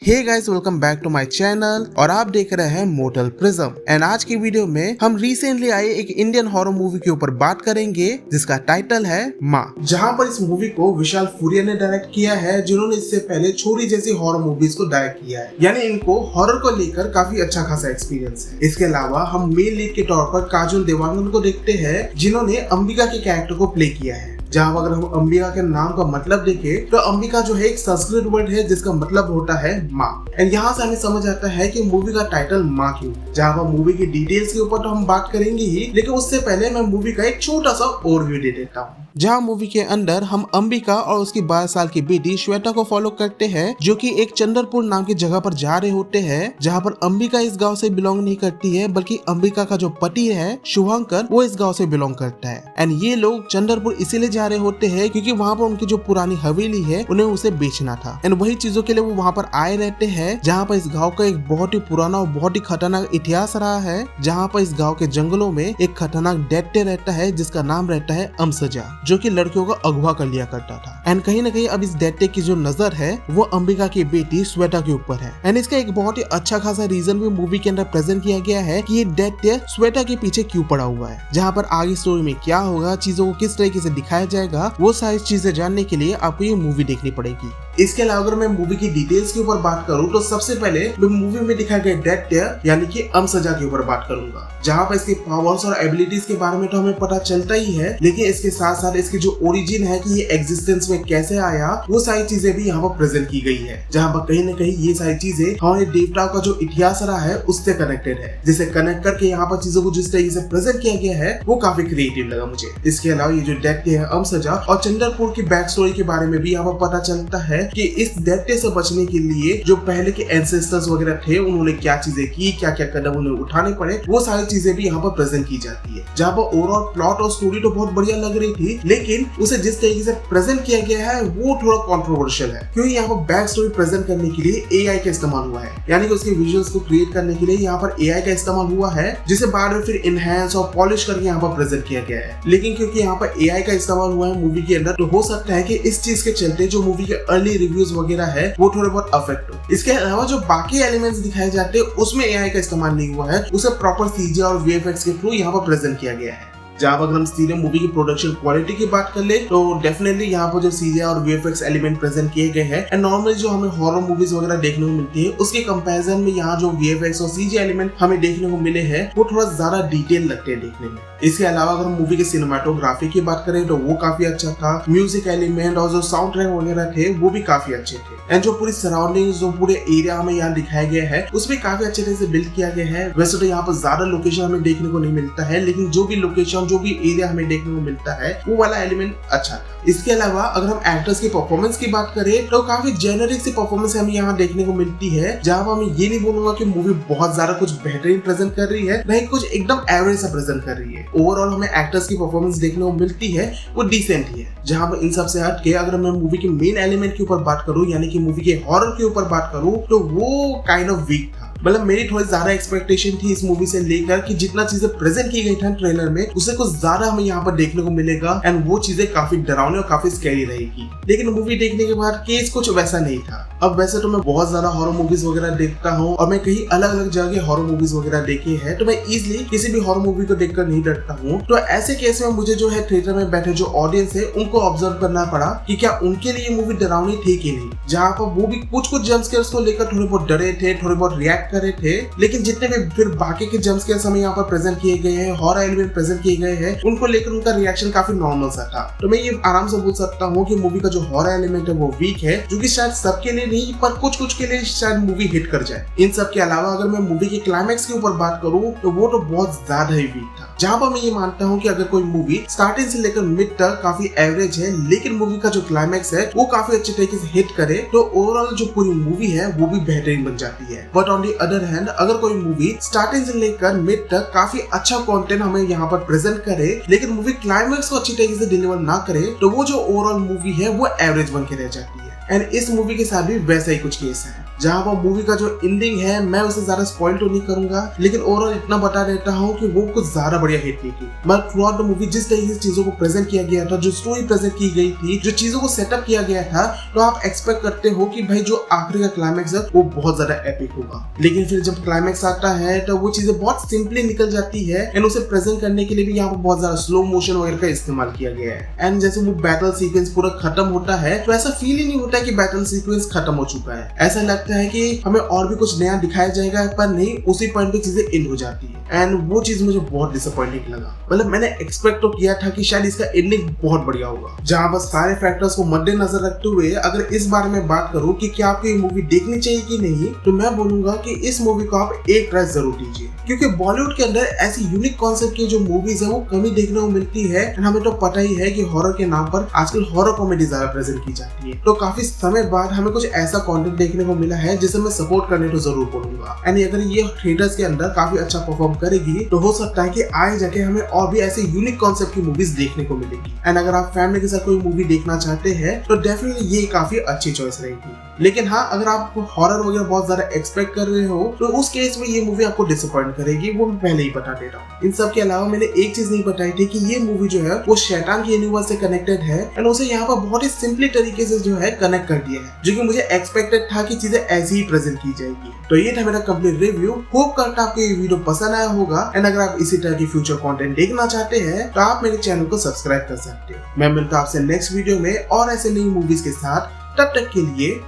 Hey guys, welcome back to my channel और आप देख रहे हैं मोर्टल प्रिज्म। एंड आज की वीडियो में हम रिसेंटली आए एक इंडियन हॉरर मूवी के ऊपर बात करेंगे जिसका टाइटल है माँ। जहां पर इस मूवी को विशाल फूरिया ने डायरेक्ट किया है, जिन्होंने इससे पहले छोरी जैसी हॉरर मूवीज को डायरेक्ट किया है, यानी इनको हॉरर को लेकर काफी अच्छा खासा एक्सपीरियंस है। इसके अलावा हम मेन लीड के तौर पर काजोल देवानंद को देखते हैं, जिन्होंने अंबिका के कैरेक्टर को प्ले किया है। जहाँ अगर हम अंबिका के नाम का मतलब देखें तो अंबिका जो है एक संस्कृत वर्ड है जिसका मतलब होता है माँ। एंड यहाँ से हमें समझ आता है कि मूवी का टाइटल माँ क्यों। जहाँ पर मूवी की डिटेल्स के ऊपर तो हम बात करेंगे ही, लेकिन उससे पहले मैं मूवी का एक छोटा सा ओवरव्यू दे देता हूँ। जहाँ मूवी के अंदर हम अंबिका और उसकी 12 साल की बेटी श्वेता को फॉलो करते हैं, जो कि एक चंद्रपुर नाम की जगह पर जा रहे होते हैं। जहाँ पर अंबिका इस गांव से बिलोंग नहीं करती है, बल्कि अंबिका का जो पति है शुभंकर, वो इस गांव से बिलोंग करता है। एंड ये लोग चंद्रपुर इसीलिए जा रहे होते हैं क्योंकि वहाँ पर उनकी जो पुरानी हवेली है उन्हें उसे बेचना था। एंड वही चीजों के लिए वो वहाँ पर आए रहते हैं। जहाँ पर इस गाँव का एक बहुत ही पुराना और बहुत ही खतरनाक इतिहास रहा है। जहाँ पर इस गाँव के जंगलों में एक खतरनाक दैत्य रहता है जिसका नाम रहता है अमसजा, जो कि लड़कियों को अगवा कर लिया करता था। एंड कहीं ना कहीं अब इस दैत्य की जो नजर है वो अंबिका की बेटी श्वेता के ऊपर है। एंड इसका एक बहुत ही अच्छा खासा रीजन भी मूवी के अंदर प्रेजेंट किया गया है कि ये दैत्य श्वेता के पीछे क्यों पड़ा हुआ है। जहाँ पर आगे स्टोरी में क्या होगा, चीजों को किस तरीके से दिखाया जाएगा, वो सारी चीजें जानने के लिए आपको ये मूवी देखनी पड़ेगी। इसके अलावा अगर मैं मूवी की डिटेल्स के ऊपर बात करूं तो सबसे पहले मैं मूवी में दिखाए गए दैत्य यानी कि अमसजा के ऊपर बात करूंगा। जहां पर इसके पावर्स और एबिलिटीज के बारे में तो हमें पता चलता ही है, लेकिन इसके साथ साथ इसकी जो ओरिजिन है कि ये एग्जिस्टेंस में कैसे आया, वो सारी चीजें भी यहाँ पर प्रेजेंट की गई है। जहाँ पर कहीं ना कहीं ये सारी चीजें हमारे देवताओं का जो इतिहास रहा है उससे कनेक्टेड है, जिसे कनेक्ट करके यहाँ पर चीजों को जिस तरीके से प्रेजेंट किया गया है वो काफी क्रिएटिव लगा मुझे। इसके अलावा ये जो दैत्य है अमसजा और चंद्रपुर की बैक स्टोरी के बारे में भी यहाँ पर पता चलता है कि इस दैत्य से बचने के लिए जो पहले के एंसेस्टर्स वगैरह थे उन्होंने क्या चीजें की, क्या क्या कदम उन्हें उठाने पड़े, वो सारी चीजें भी यहाँ पर प्रेजेंट की जाती है। जहाँ पर ओवरऑल प्लॉट और स्टोरी तो बहुत बढ़िया लग रही थी, लेकिन उसे जिस तरीके से प्रेजेंट किया गया है वो थोड़ा कंट्रोवर्शियल है, क्योंकि यहाँ पर बैक स्टोरी प्रेजेंट करने के लिए एआई का इस्तेमाल हुआ है। यानी कि उसके विजुअल्स को क्रिएट करने के लिए यहाँ पर एआई का इस्तेमाल हुआ है, जिसे बाद में फिर इनहैंस और पॉलिश करके यहाँ पर प्रेजेंट किया गया है। लेकिन क्योंकि यहाँ पर एआई का इस्तेमाल हुआ है मूवी के अंदर, तो हो सकता है कि इस चीज के चलते जो मूवी के अर्ली रिव्यूज वगैरह है वो थोड़े बहुत अफेक्ट हो। इसके अलावा जो बाकी एलिमेंट्स दिखाए जाते हैं उसमें एआई का इस्तेमाल नहीं हुआ है, उसे प्रॉपर सीजी और वीएफएक्स के थ्रू यहाँ पर प्रेजेंट किया गया है। जहाँ पर हम सीधे मूवी की प्रोडक्शन क्वालिटी की बात कर ले तो डेफिनेटली यहाँ पर जो सीजी और वीएफएक्स एलिमेंट प्रेजेंट किए गए हैं एंड नॉर्मली जो हमें हॉरर मूवीज वगैरह देखने को मिलती है उसके कंपैरिजन में यहाँ जो वीएफएक्स और सीजी एलिमेंट हमें देखने को मिले हैं वो थोड़ा ज्यादा डिटेल लगते हैं देखने में। इसके अलावा अगर हम मूवी के सिनेमाटोग्राफी की बात करें तो वो काफी अच्छा था। म्यूजिक एलिमेंट और जो साउंड ट्रैक वगैरह थे वो भी काफी अच्छे थे। एंड जो पूरी सराउंडिंग जो पूरे एरिया हमें यहाँ दिखाया गया है उसमें काफी अच्छे तरह से बिल्ड किया गया है। वैसे तो यहाँ पर ज्यादा लोकेशन हमें देखने को नहीं मिलता है, लेकिन जो भी लोकेशन जो भी एरिया हमें देखने को मिलता है वो वाला एलिमेंट अच्छा था। इसके अलावा अगर हम एक्टर्स की परफॉर्मेंस की बात करें तो काफी जेनरिक सी परफॉर्मेंस हमें यहाँ देखने को मिलती है। जहाँ पर मैं ये नहीं बोलूंगा कि मूवी बहुत ज्यादा कुछ बेहतरीन प्रेजेंट कर रही है, नहीं कुछ एकदम एवरेज सा प्रेजेंट कर रही है। ओवरऑल हमें एक्टर्स की परफॉर्मेंस देखने को मिलती है वो डिसेंट ही है। जहाँ पर इन सब से हट के अगर मैं मूवी के मेन एलिमेंट के ऊपर बात करूँ यानी कि मूवी के हॉरर के ऊपर बात करूँ तो वो काइंड ऑफ वीक था। मतलब मेरी थोड़ी ज्यादा एक्सपेक्टेशन थी इस मूवी से लेकर कि जितना चीजें प्रेजेंट की गई थी ट्रेलर में उससे कुछ ज्यादा हमें यहाँ पर देखने को मिलेगा एंड वो चीजें काफी डरावनी और काफी स्कैरी रहेगी। लेकिन मूवी देखने के बाद केस कुछ वैसा नहीं था। अब वैसे तो मैं बहुत ज्यादा हॉरर मूवीज वगैरह देखता हूँ और मैं कहीं अलग अलग जगह हॉरर मूवीज वगैरह देखे हैं, तो मैं इजिली किसी भी हॉरर मूवी को देखकर नहीं डरता हूँ। तो ऐसे केस में मुझे जो है थिएटर में बैठे जो ऑडियंस है उनको ऑब्जर्व करना पड़ा कि क्या उनके लिए मूवी डरावनी थी कि नहीं। जहाँ पर वो भी कुछ जंप स्केयर्स को लेकर थोड़े बहुत डरे थे, थोड़े बहुत रिएक्ट करे थे, लेकिन जितने भी फिर बाकी के जंप स्केयर्स हमें यहाँ पर प्रेजेंट किए गए हैं, हॉरर एलिमेंट प्रेजेंट किए गए हैं, उनको लेकर उनका रिएक्शन काफी नॉर्मल सा था। तो मैं ये आराम से बोल सकता हूँ कि मूवी का जो हॉरर एलिमेंट है वो वीक है, जो कि शायद सबके लिए नहीं पर कुछ के लिए शायद मूवी हिट कर जाए। इन सब के अलावा अगर मैं मूवी के क्लाइमैक्स के ऊपर बात करूँ तो वो तो बहुत ज्यादा ही वीक था। जहाँ पर मैं ये मानता हूँ कि अगर कोई मूवी स्टार्टिंग से लेकर मिड तक काफी एवरेज है, लेकिन मूवी का जो क्लाइमैक्स है वो काफी अच्छे तरीके से हिट करे तो ओवरऑल जो पूरी मूवी है वो भी बेहतरीन बन जाती है। But on the other hand अगर कोई मूवी स्टार्टिंग से लेकर मिड तक काफी अच्छा कंटेंट हमें यहाँ पर प्रेजेंट करे, लेकिन मूवी क्लाइमैक्स को अच्छी तरीके से डिलीवर ना करे, तो वो जो ओवरऑल मूवी है वो एवरेज बन के रह जाती है। एंड इस मूवी के साथ भी वैसा ही कुछ केस है। जहाँ पर मूवी का जो एंडिंग है मैं उसे ज्यादा स्पॉइल तो नहीं करूंगा, लेकिन ओवरऑल इतना बता देता हूँ कि वो कुछ ज्यादा बढ़िया हिट नहीं की। मतलब थ्रू आउट द मूवी जिस तरीके से चीजों को प्रेजेंट किया गया था, जो स्टोरी प्रेजेंट की गई थी, जो चीजों को सेटअप किया गया था, तो आप एक्सपेक्ट करते हो कि भाई जो आखिरी का क्लाइमैक्स है वो बहुत ज्यादा एपिक होगा। लेकिन फिर जब क्लाइमैक्स आता है तो वो चीजें बहुत सिंपली निकल जाती है एंड उसे प्रेजेंट करने के लिए भी यहाँ पर बहुत ज्यादा स्लो मोशन वगैरह का इस्तेमाल किया गया है। एंड जैसे वो बैटल सीक्वेंस पूरा खत्म होता है तो ऐसा फील ही नहीं होता है कि बैटल सीक्वेंस खत्म हो चुका है। ऐसा लगता है कि हमें और भी कुछ नया दिखाया जाएगा, पर नहीं, उसी पॉइंट पे चीजें एंड हो जाती है। एंड वो चीज मुझे बहुत डिसअपॉइंटिंग लगा। मतलब मैंने एक्सपेक्ट तो किया था कि शायद इसका एंडिंग बहुत बढ़िया होगा। जहां बस सारे फैक्टर्स को मद्देनजर रखते हुए अगर इस बारे में बात करूं कि क्या आपको ये मूवी देखनी चाहिए कि नहीं, तो मैं बोलूंगा कि इस मूवी को आप एक ट्राई जरूर दीजिए, क्योंकि बॉलीवुड के अंदर ऐसी यूनिक कॉन्सेप्ट की जो मूवीज है वो कमी देखने को मिलती है। हमें तो पता ही है कि हॉरर के नाम पर आजकल हॉरर कॉमेडी ज्यादा प्रेजेंट की जाती है, तो काफी समय बाद हमें कुछ ऐसा कंटेंट देखने को मिला है जिसे मैं सपोर्ट करने तो जरूर बोलूंगा। एंड अगर ये थिएटर्स के अंदर काफी अच्छा परफॉर्म करेगी तो हो सकता है कि आगे जाके हमें और भी ऐसे यूनिक कॉन्सेप्ट की मूवीज देखने को मिलेगी। एंड अगर आप फैमिली के साथ कोई मूवी देखना चाहते हैं तो डेफिनेटली ये काफी अच्छी चॉइस रहेगी। लेकिन हाँ, अगर आप हॉरर वगैरह बहुत ज्यादा एक्सपेक्ट कर रहे हो तो उस केस में ये मूवी आपको डिसअपॉइंट करेगी, वो मैं पहले ही बता दे रहा हूँ। इन सब के अलावा मैंने एक चीज नहीं बताई थी कि ये मूवी जो है वो शैतान के यूनिवर्स से कनेक्टेड है एंड उसे यहाँ पर बहुत ही सिंपली तरीके से जो है कनेक्ट कर दिया है, जो कि मुझे एक्सपेक्टेड था कि चीजें ऐसी ही प्रेजेंट की जाएगी। तो ये था मेरा कंप्लीट रिव्यू। होप करता आपको ये वीडियो पसंद आया होगा। एंड अगर आप इसी तरह की फ्यूचर कंटेंट देखना चाहते हैं तो आप मेरे चैनल को सब्सक्राइब कर सकते हो। मैं मिलता हूं आपसे नेक्स्ट वीडियो में और ऐसे नई मूवीज के साथ। तब तक के लिए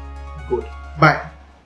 गुड बाय।